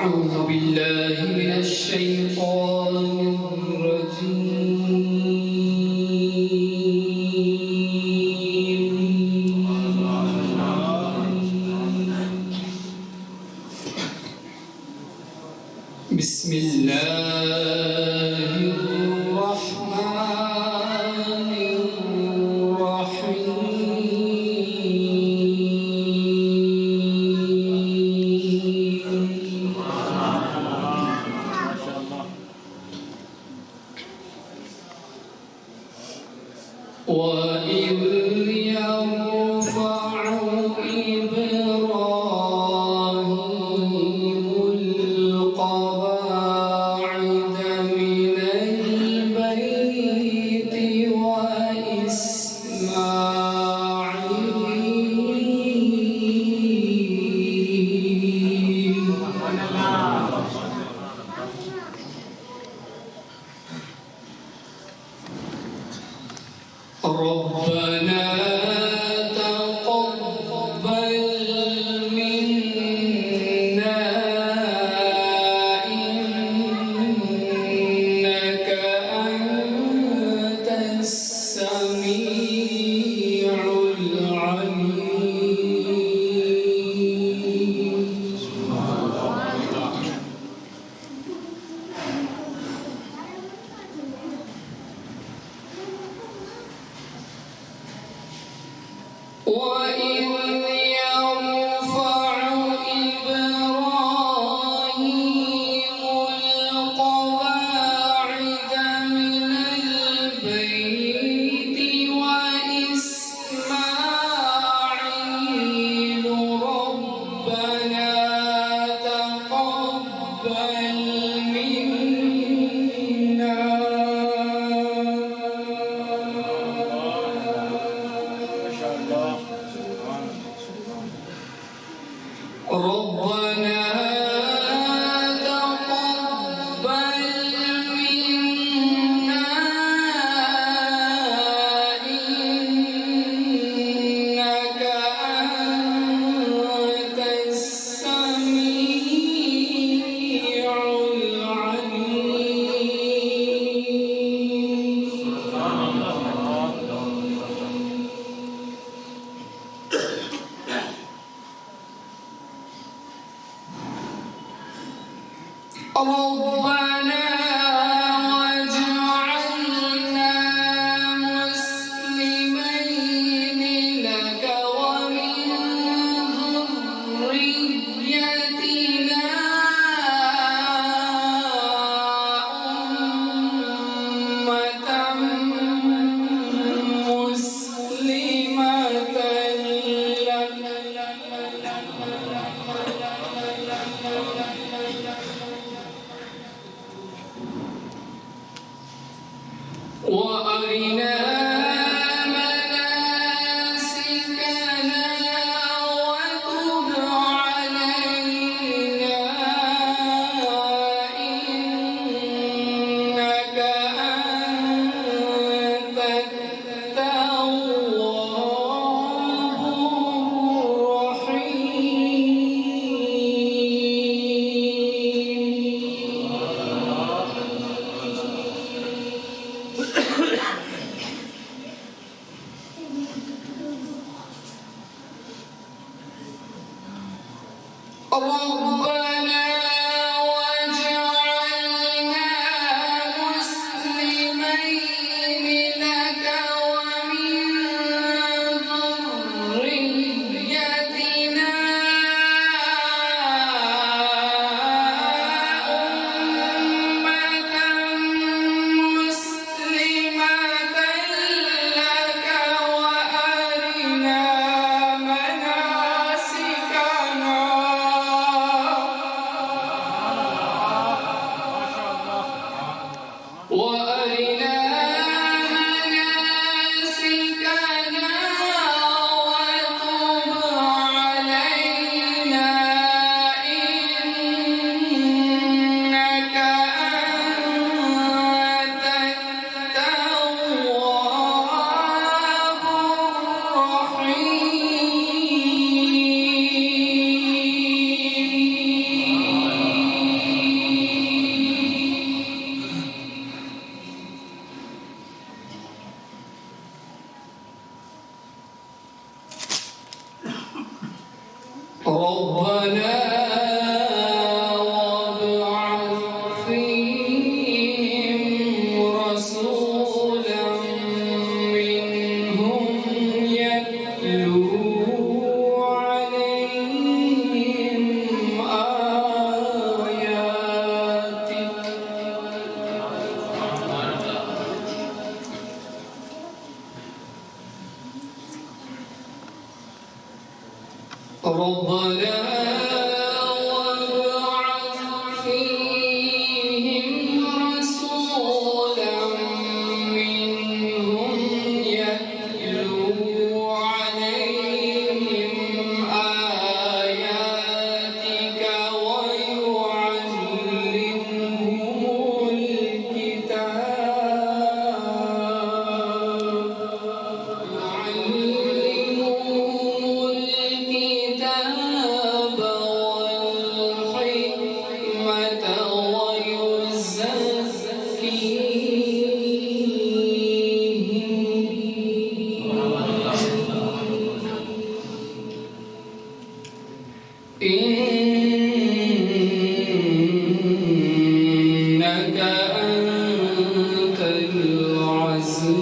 أعوذ بالله من الشيطان الرجيم. بسم الله الرحمن الرحيم. وإذ يرفع إبراهيم القواعد من البيت وإسماعيل ربنا تقبل منا إنك أنت السميع العليم. وإذ يرفع إبراهيم القواعد من البيت وإسماعيل ربنا تقبل منا ربنا تقبل منا إنك أنت السميع العليم. ربنا واجعلنا مسلمين لك ومن ذريتنا أمة مسلمة لك وأرنا مناسكنا وتب علينا إنك أنت التواب الرحيم. ربنا واجعلنا مسلمين لك ومن ذريتنا أمة مسلمة لك وأرنا مناسكنا ربنا وابعث فيهم رسولا منهم يتلو عليهم آياتك ربنا وابعث فيهم رسولا منهم يتلو عليهم آياتك ويعلمهم الكتاب والحكمة ويزكيهم إنك أنت العزيز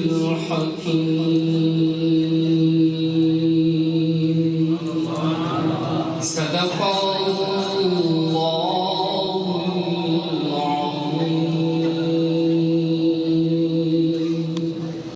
الحكيم